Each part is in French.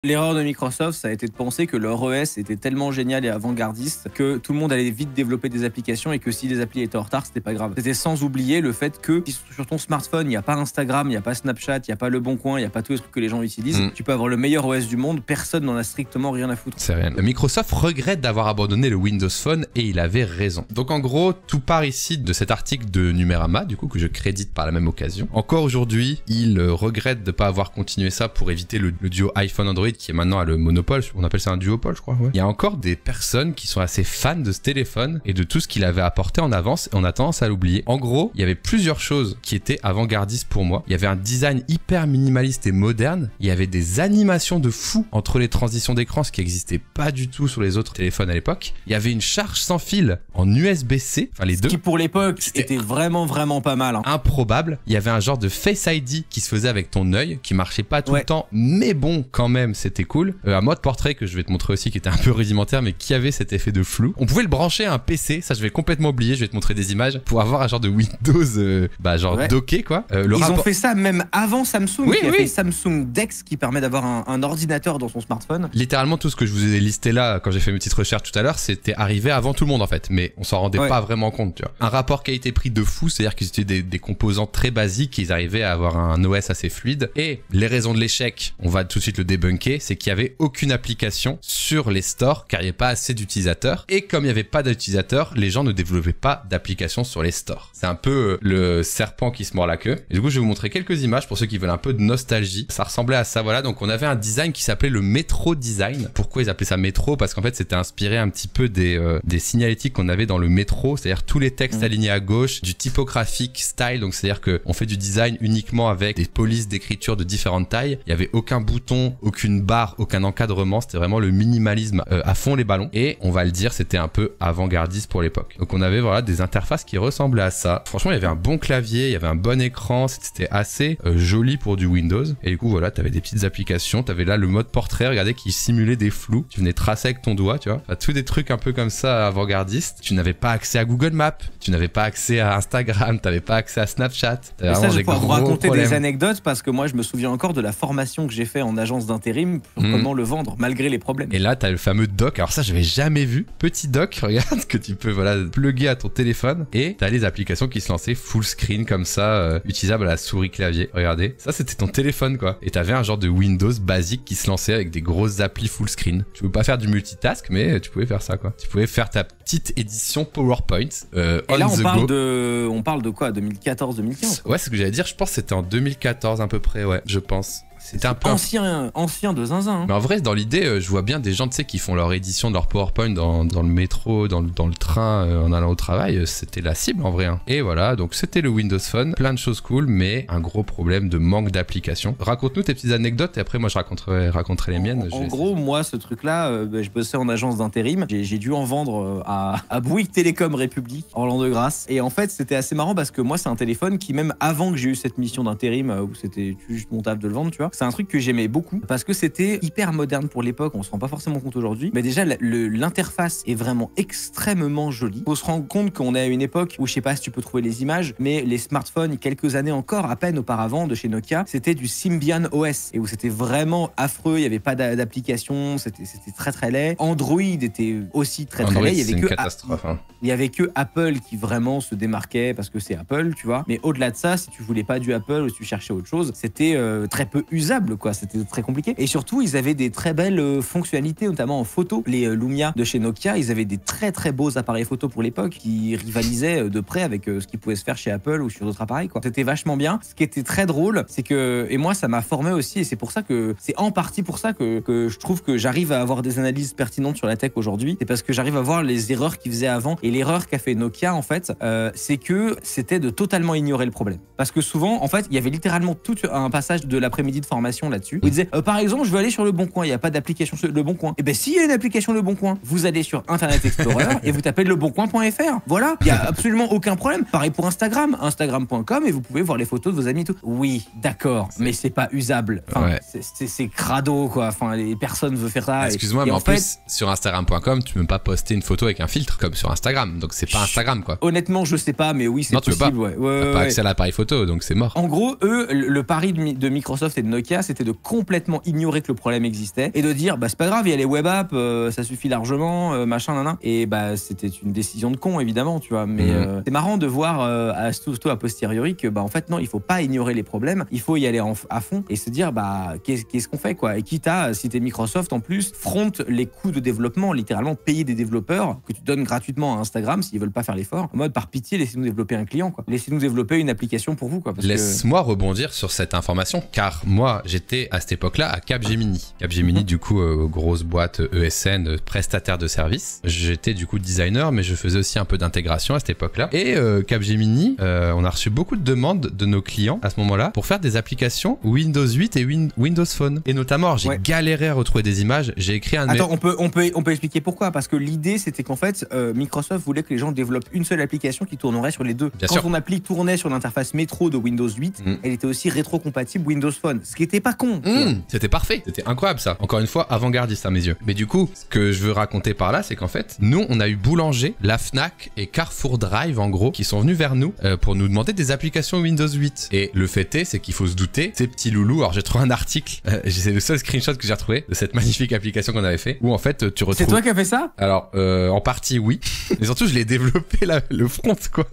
L'erreur de Microsoft, ça a été de penser que leur OS était tellement génial et avant-gardiste que tout le monde allait vite développer des applications et que si les applis étaient en retard, c'était pas grave. C'était sans oublier le fait que sur ton smartphone, il n'y a pas Instagram, il n'y a pas Snapchat, il n'y a pas Le Bon Coin, il n'y a pas tous les trucs que les gens utilisent. Tu peux avoir le meilleur OS du monde, personne n'en a strictement rien à foutre. C'est rien. Microsoft regrette d'avoir abandonné le Windows Phone et il avait raison. Donc en gros, tout part ici de cet article de Numérama, du coup, que je crédite par la même occasion. Encore aujourd'hui, il regrette de ne pas avoir continué ça pour éviter le duo iPhone-Android qui est maintenant le monopole, on appelle ça un duopole je crois. Ouais. Il y a encore des personnes qui sont assez fans de ce téléphone et de tout ce qu'il avait apporté en avance et on a tendance à l'oublier. En gros, il y avait plusieurs choses qui étaient avant-gardistes pour moi. Il y avait un design hyper minimaliste et moderne, il y avait des animations de fou entre les transitions d'écran, ce qui n'existait pas du tout sur les autres téléphones à l'époque. Il y avait une charge sans fil en USB-C, enfin les deux. Ce qui pour l'époque était vraiment pas mal. Hein. Improbable. Il y avait un genre de Face ID qui se faisait avec ton œil, qui marchait pas tout le temps, mais bon quand même c'était cool. Un mode portrait que je vais te montrer aussi qui était un peu rudimentaire mais qui avait cet effet de flou. On pouvait le brancher à un PC, ça je vais complètement oublier, je vais te montrer des images pour avoir un genre de Windows docké quoi. Ils ont fait ça même avant Samsung, qui a fait Samsung Dex qui permet d'avoir un ordinateur dans son smartphone. Littéralement tout ce que je vous ai listé là quand j'ai fait mes petites recherches tout à l'heure, c'était arrivé avant tout le monde en fait, mais on s'en rendait pas vraiment compte, tu vois. Un rapport qualité-prix de fou, c'est-à-dire qu'ils étaient des composants très basiques, ils arrivaient à avoir un OS assez fluide et les raisons de l'échec, on va tout de suite le débunker, c'est qu'il y avait aucune application sur les stores car il n'y avait pas assez d'utilisateurs et comme il n'y avait pas d'utilisateurs, les gens ne développaient pas d'applications sur les stores. C'est un peu le serpent qui se mord la queue. Et du coup, je vais vous montrer quelques images pour ceux qui veulent un peu de nostalgie. Ça ressemblait à ça, voilà. Donc on avait un design qui s'appelait le Metro Design. Pourquoi ils appelaient ça Metro? Parce qu'en fait, c'était inspiré un petit peu des signalétiques qu'on avait dans le métro, c'est-à-dire tous les textes alignés à gauche, du typographique style, donc c'est-à-dire qu'on fait du design uniquement avec des polices d'écriture de différentes tailles. Il n'y avait aucun bouton, aucune barre, aucun encadrement, c'était vraiment le minimalisme à fond les ballons et on va le dire c'était un peu avant-gardiste pour l'époque. Donc on avait voilà des interfaces qui ressemblaient à ça. Franchement il y avait un bon clavier, il y avait un bon écran, c'était assez joli pour du Windows et du coup voilà t'avais des petites applications, t'avais là le mode portrait, regardez qui simulait des flous, tu venais tracer avec ton doigt tu vois, enfin, tous des trucs un peu comme ça avant-gardistes. Tu n'avais pas accès à Google Maps, tu n'avais pas accès à Instagram, t'avais pas accès à Snapchat. Et ça je vais pouvoir vous raconter des anecdotes parce que moi je me souviens encore de la formation que j'ai fait en agence d'intérim pour comment le vendre malgré les problèmes. Et là, t'as le fameux dock. Alors ça, j'avais jamais vu. Petit dock, regarde, que tu peux voilà plugger à ton téléphone. Et t'as les applications qui se lançaient full screen comme ça, utilisables à la souris clavier. Regardez, ça c'était ton téléphone quoi. Et t'avais un genre de Windows basique qui se lançait avec des grosses applis full screen. Tu pouvais pas faire du multitask, mais tu pouvais faire ça quoi. Tu pouvais faire ta petite édition PowerPoint. Et là, on parle de quoi, 2014-2015? Ouais, c'est ce que j'allais dire. Je pense que c'était en 2014 à peu près, ouais, je pense. C'était un peu ancien de zinzin. Hein. Mais en vrai, dans l'idée, je vois bien des gens, tu sais, qui font leur édition de leur PowerPoint dans le métro, dans le train, en allant au travail. C'était la cible en vrai. Hein. Et voilà, donc c'était le Windows Phone. Plein de choses cool, mais un gros problème de manque d'application. Raconte-nous tes petites anecdotes et après, moi, je raconterai les miennes. En gros, moi, ce truc-là, je bossais en agence d'intérim. J'ai dû en vendre à Bouygues Télécom République, Orland-de-Grâce. Et en fait, c'était assez marrant parce que moi, c'est un téléphone qui, même avant que j'ai eu cette mission d'intérim, où c'était juste mon taf de le vendre, tu vois, c'est un truc que j'aimais beaucoup parce que c'était hyper moderne pour l'époque, on se rend pas forcément compte aujourd'hui, mais déjà l'interface est vraiment extrêmement jolie. Faut se rendre compte qu'on est à une époque où je sais pas si tu peux trouver les images, mais les smartphones, quelques années encore, à peine auparavant de chez Nokia, c'était du Symbian OS et où c'était vraiment affreux, il y avait pas d'application, c'était très laid. Android était aussi très laid, il y avait que Apple qui vraiment se démarquait parce que c'est Apple, tu vois, mais au-delà de ça, si tu voulais pas du Apple ou si tu cherchais autre chose, c'était très peu usable quoi, c'était très compliqué. Et surtout, ils avaient des très belles fonctionnalités, notamment en photo. Les Lumia de chez Nokia, ils avaient des très beaux appareils photo pour l'époque qui rivalisaient de près avec ce qui pouvait se faire chez Apple ou sur d'autres appareils quoi. C'était vachement bien. Ce qui était très drôle, c'est que, et moi ça m'a formé aussi, et c'est pour ça que, c'est en partie pour ça que je trouve que j'arrive à avoir des analyses pertinentes sur la tech aujourd'hui. C'est parce que j'arrive à voir les erreurs qu'ils faisaient avant. Et l'erreur qu'a fait Nokia en fait, c'est que c'était de totalement ignorer le problème. Parce que souvent, en fait, il y avait littéralement tout un passage de l'après-midi de formation là-dessus. Où il disait, par exemple, je veux aller sur Le Bon Coin, il n'y a pas d'application sur Le Bon Coin. Et bien, s'il y a une application Le Bon Coin, vous allez sur Internet Explorer et vous tapez leboncoin.fr. Voilà, il n'y a absolument aucun problème. Pareil pour Instagram, instagram.com, et vous pouvez voir les photos de vos amis et tout. Oui, d'accord, mais c'est pas usable. Enfin, c'est crado, quoi. Enfin, les personnes veulent faire ça. Excuse-moi, mais en plus, sur Instagram.com, tu peux pas poster une photo avec un filtre comme sur Instagram. Donc, c'est pas Instagram, quoi. Honnêtement, je sais pas, mais oui, c'est possible. T'as pas accès à l'appareil photo, donc c'est mort. En gros, eux, le pari de Microsoft et de Nokia, Nokia, c'était de complètement ignorer que le problème existait et de dire bah c'est pas grave, il y a les web apps, ça suffit largement, machin, nana. Et bah c'était une décision de con évidemment, tu vois. Mais c'est marrant de voir surtout a posteriori que bah en fait non, il faut pas ignorer les problèmes, il faut y aller à fond et se dire bah qu'est-ce qu'on fait quoi. Et quitte à, si t'es Microsoft en plus, fronte les coûts de développement, littéralement payer des développeurs que tu donnes gratuitement à Instagram s'ils veulent pas faire l'effort. En mode par pitié, laissez-nous développer un client quoi. Laissez-nous développer une application pour vous quoi. Laisse-moi rebondir sur cette information car moi j'étais à cette époque-là à Capgemini. Capgemini du coup grosse boîte ESN, prestataire de services. J'étais du coup designer mais je faisais aussi un peu d'intégration à cette époque-là. Et Capgemini, on a reçu beaucoup de demandes de nos clients à ce moment-là pour faire des applications Windows 8 et Windows Phone. Et notamment, j'ai galéré à retrouver des images. J'ai écrit un... Attends, on peut expliquer pourquoi. Parce que l'idée, c'était qu'en fait, Microsoft voulait que les gens développent une seule application qui tournerait sur les deux. Bien Quand sûr. ton appli tournait sur l'interface métro de Windows 8, elle était aussi rétro-compatible Windows Phone. Ce qui était pas con. C'était parfait. C'était incroyable ça. Encore une fois, avant-gardiste à mes yeux. Mais du coup, ce que je veux raconter par là, c'est qu'en fait, nous, on a eu Boulanger, la Fnac et Carrefour Drive, en gros, qui sont venus vers nous pour nous demander des applications Windows 8. Et le fait est, c'est qu'il faut se douter, ces petits loulous, alors j'ai trouvé un article, c'est le seul screenshot que j'ai retrouvé de cette magnifique application qu'on avait fait, où en fait tu retrouves... C'est toi qui as fait ça? Alors, en partie oui, mais surtout je l'ai développé là, le front quoi,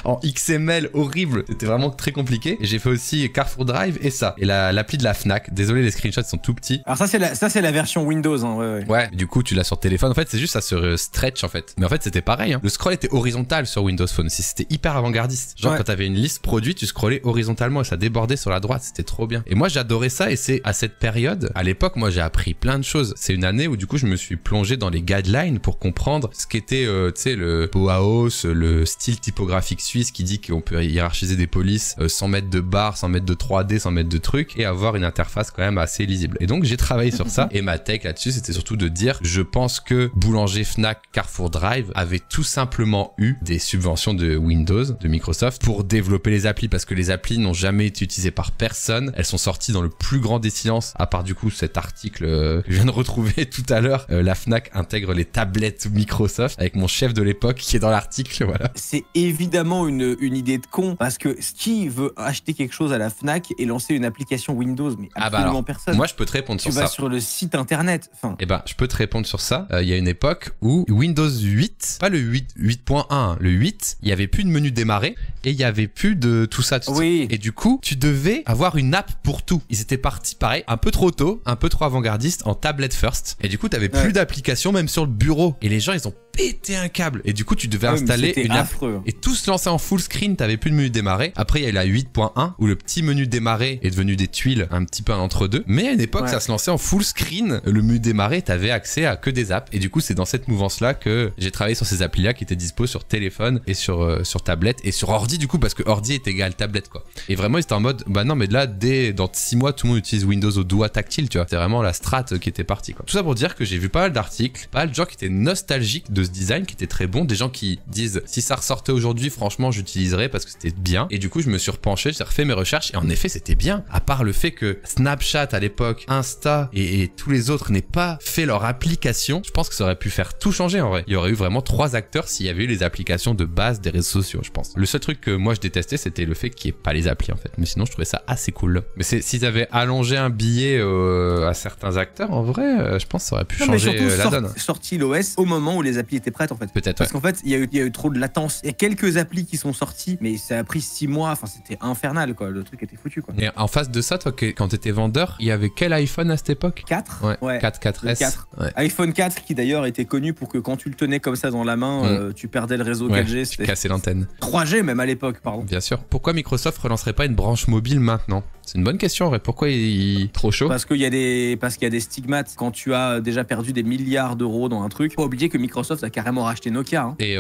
en XML horrible, c'était vraiment très compliqué. Et j'ai fait aussi Carrefour Drive et ça, et l'appli de la Fnac, désolé les screenshots sont tout petits. Alors ça c'est la version Windows, hein, ouais, du coup tu l'as sur téléphone, en fait c'est juste ça se stretch en fait, mais en fait c'était pareil, hein. Le scroll était horizontal sur Windows Phone aussi, c'était hyper avant-gardiste, genre quand t'avais une liste produit, tu scrollais horizontalement et ça débordait sur la droite, c'était trop bien. Et moi j'adorais ça et c'est à cette période, à l'époque moi j'ai appris plein de choses. C'est une année où du coup je me suis plongé dans les guidelines pour comprendre ce qu'était tu sais le Bauhaus, le style typographique suisse qui dit qu'on peut hiérarchiser des polices sans mettre de barres, sans mettre de 3D, sans mettre de trucs et avoir une interface quand même assez lisible. Et donc j'ai travaillé sur ça et ma tech là-dessus c'était surtout de dire je pense que Boulanger, Fnac, Carrefour Drive avaient tout simplement eu des subventions de Windows, de Microsoft pour développer les applis parce que les applis n'ont jamais été utilisées par personne. Elles sont sorties dans le plus grand des silences, à part du coup cet article que je viens de retrouver tout à l'heure. La Fnac intègre les tablettes Microsoft avec mon chef de l'époque qui est dans l'article, voilà. C'est évidemment une idée de con parce que qui veut acheter quelque chose à la Fnac et lancer une application Windows? Mais absolument personne. Moi je peux te répondre sur ça. Tu vas sur le site internet. Enfin... Eh ben je peux te répondre sur ça. Il y a une époque où Windows 8, pas le 8.1, le 8, il y avait plus de menu démarrer et il y avait plus de tout ça. Oui. Et du coup, tu devais avoir une app pour tout. Ils étaient partis pareil, un peu trop tôt, un peu trop avant-gardiste en tablette first. Et du coup, t'avais plus d'application même sur le bureau. Et les gens, ils ont pété un câble. Et du coup, tu devais installer une app. Et tout se lançait en full screen, t'avais plus de menu démarrer. Après, il y a eu la 8.1 où le petit menu démarrer est devenu des tuiles, un petit peu un entre-deux. Mais à une époque, ça se lançait en full screen. Le menu démarrer, t'avais accès à que des apps. Et du coup, c'est dans cette mouvance-là que j'ai travaillé sur ces applis-là qui étaient dispo sur téléphone et sur tablette et sur ordi du coup, parce que ordi est égal tablette quoi. Et vraiment, ils étaient en mode, bah non, mais là, dans 6 mois, tout le monde utilise Windows au doigt tactile, tu vois. C'est vraiment la strat qui était partie quoi. Tout ça pour dire que j'ai vu pas mal d'articles, pas mal de gens qui étaient nostalgiques de ce design, qui était très bon, des gens qui disent, si ça ressortait aujourd'hui, franchement, j'utiliserais parce que c'était bien. Et du coup, je me suis repenché, j'ai refait mes recherches et en effet, c'était bien. À part le fait que Snapchat à l'époque, Insta et tous les autres n'aient pas fait leur application, je pense que ça aurait pu faire tout changer en vrai. Il y aurait eu vraiment 3 acteurs s'il y avait eu les applications de base des réseaux sociaux, je pense. Le seul truc que moi je détestais, c'était le fait qu'il n'y ait pas les applis en fait. Mais sinon, je trouvais ça assez cool. Mais s'ils avaient allongé un billet à certains acteurs, en vrai, je pense que ça aurait pu changer la donne. Sorti l'OS au moment où les applis étaient prêtes en fait. Peut-être. Parce qu'en fait, il y a eu trop de latence. Il y a quelques applis qui sont sorties, mais ça a pris 6 mois. Enfin, c'était infernal quoi. Le truc était foutu quoi. Et en face de ça, toi, quand t'étais vendeur, il y avait quel iPhone à cette époque? 4. Ouais. 4S. 4. Ouais. iPhone 4 qui d'ailleurs était connu pour que quand tu le tenais comme ça dans la main, tu perdais le réseau 4G. Tu cassais l'antenne. 3G même à l'époque, pardon. Bien sûr. Pourquoi Microsoft relancerait pas une branche mobile maintenant? C'est une bonne question en vrai. Pourquoi il est trop chaud? Parce qu'il y a des stigmates. Quand tu as déjà perdu des milliards d'euros dans un truc, faut pas oublier que Microsoft a carrément racheté Nokia. Hein. Et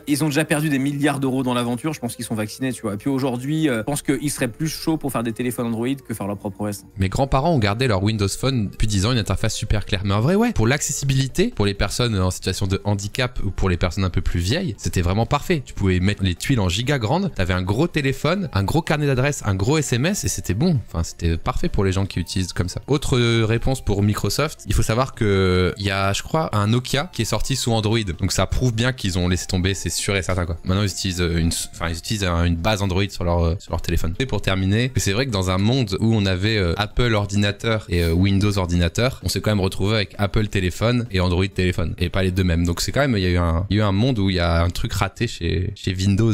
ils ont déjà perdu des milliards d'euros dans l'aventure. Je pense qu'ils sont vaccinés, tu vois. Et puis aujourd'hui, je pense qu'ils seraient plus chauds pour faire des téléphones Android que faire leur propre OS. Mes grands-parents ont gardé leur Windows Phone depuis 10 ans, une interface super claire. Mais en vrai, ouais, pour l'accessibilité, pour les personnes en situation de handicap ou pour les personnes un peu plus vieilles, c'était vraiment parfait. Tu pouvais mettre les tuiles en giga grandes, t'avais un gros téléphone, un gros carnet d'adresses, un gros SMS et c'était bon. Enfin, c'était parfait pour les gens qui utilisent comme ça. Autre réponse pour Microsoft, il faut savoir que il y a, je crois, un Nokia qui est sorti sous Android. Donc ça prouve bien qu'ils ont laissé tomber, c'est sûr et certain quoi. Maintenant ils utilisent une base Android sur leur téléphone. Et pour terminer, c'est vrai que dans un monde où on avait Apple ordinateur et Windows ordinateur, on s'est quand même retrouvé avec Apple téléphone et Android téléphone et pas les deux mêmes. Donc c'est quand même il y a eu un monde où il y a un truc raté chez Windows.